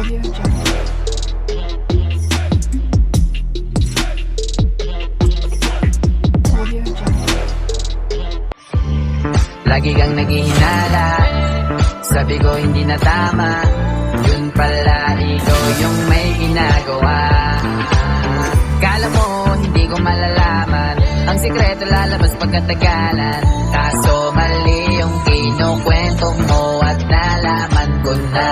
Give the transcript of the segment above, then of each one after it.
Lagi kang naghihinala, sabi ko hindi na tama. Yun pala ikaw yung may ginagawa. Kala mo hindi ko malalaman, ang sikreto lalabas pagkatagalan. Kaso mali yung kinukwento mo at nalaman ko na.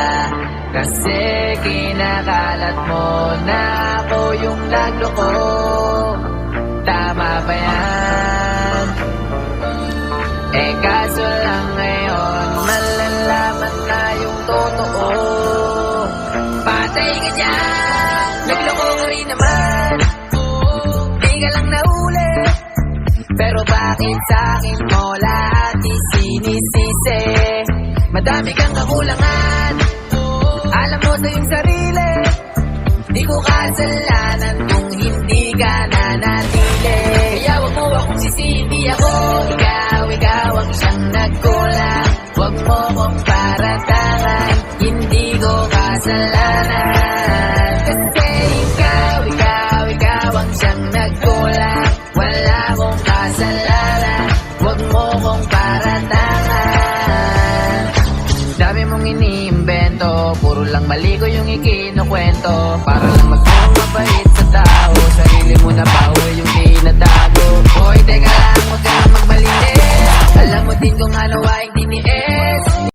Kasi kinakalat mo na ako yung nagloko. Tama ba yan? Eh kaso lang ngayon malalaman na yung totoo. Patay ka dyan, nagloko ka rin naman. Di ka lang nahuli, pero bakit sa'kin mo lahat isinisisi? Madami kang kakulangan, alam mo sa iyong sarili. Di ko kasalanan kung hindi ka nanatili. Kaya wag mo akong sisihin, di ako ikaw ang siyang nagkulang. Wag mo kong paratangan, hindi ko kasalanan. Kasi ikaw ang siyang nagkulang. Wala akong kasalanan, wag mo kong paratangan. Dami mong iniimbento, puro lang mali ko yung ikinukwento. Para lang magmukhang mabait sa tao, sarili mo na ba o yung tinatago? Hoy, teka lang, huwag ka lang magmalindi. Alam mo din kung ano ay